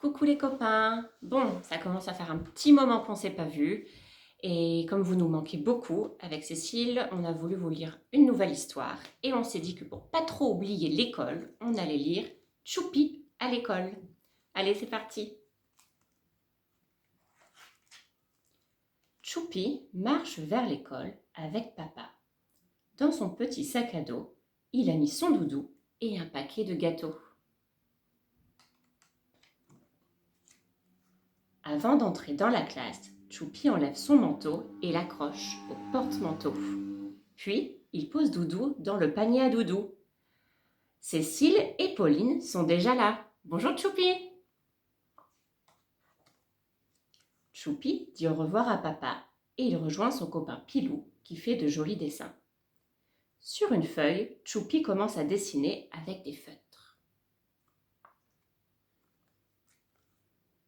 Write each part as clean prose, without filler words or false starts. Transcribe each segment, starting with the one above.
Coucou les copains! Bon, ça commence à faire un petit moment qu'on ne s'est pas vus. Et comme vous nous manquez beaucoup, avec Cécile, on a voulu vous lire une nouvelle histoire. Et on s'est dit que pour pas trop oublier l'école, on allait lire Choupi à l'école. Allez, c'est parti! Choupi marche vers l'école avec papa. Dans son petit sac à dos, il a mis son doudou et un paquet de gâteaux. Avant d'entrer dans la classe, Choupi enlève son manteau et l'accroche au porte-manteau. Puis, il pose Doudou dans le panier à doudou. Cécile et Pauline sont déjà là. Bonjour Choupi! Choupi dit au revoir à papa et il rejoint son copain Pilou qui fait de jolis dessins. Sur une feuille, Choupi commence à dessiner avec des feutres.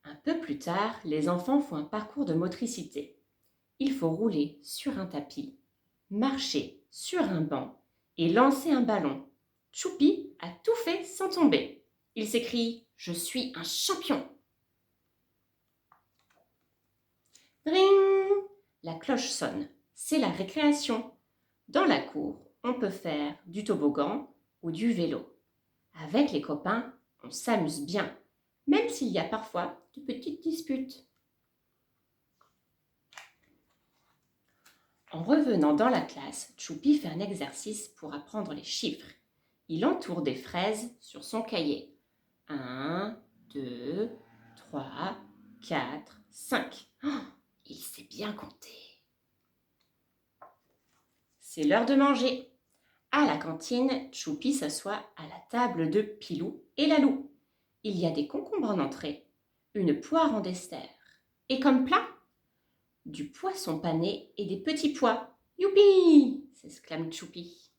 Un peu plus tard, les enfants font un parcours de motricité. Il faut rouler sur un tapis, marcher sur un banc et lancer un ballon. Choupi a tout fait sans tomber. Il s'écrie « Je suis un champion !» Ring! La cloche sonne. C'est la récréation. Dans la cour, on peut faire du toboggan ou du vélo. Avec les copains, on s'amuse bien, même s'il y a parfois de petites disputes. En revenant dans la classe, Choupi fait un exercice pour apprendre les chiffres. Il entoure des fraises sur son cahier. 1, 2, 3, 4, 5. Oh, il sait bien compter. C'est l'heure de manger. À la cantine, Choupi s'assoit à la table de Pilou et Lalou. Il y a des concombres en entrée, une poire en dessert. Et comme plat, du poisson pané et des petits pois. Youpi! S'exclame Choupi.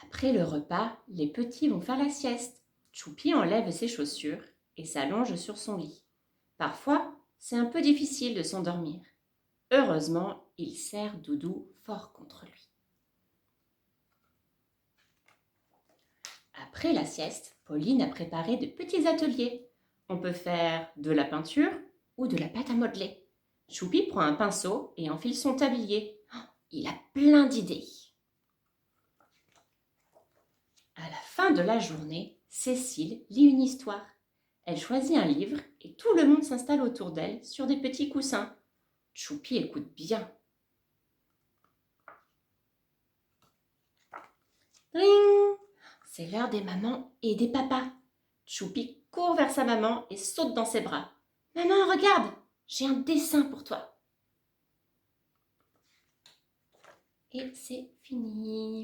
Après le repas, les petits vont faire la sieste. Choupi enlève ses chaussures et s'allonge sur son lit. Parfois, c'est un peu difficile de s'endormir. Heureusement, il serre Doudou fort contre lui. Après la sieste, Pauline a préparé de petits ateliers. On peut faire de la peinture ou de la pâte à modeler. Choupi prend un pinceau et enfile son tablier. Oh, il a plein d'idées. À la fin de la journée, Cécile lit une histoire. Elle choisit un livre et tout le monde s'installe autour d'elle sur des petits coussins. Choupi écoute bien. Ring! C'est l'heure des mamans et des papas. Choupi court vers sa maman et saute dans ses bras. « Maman, regarde, j'ai un dessin pour toi. » Et c'est fini.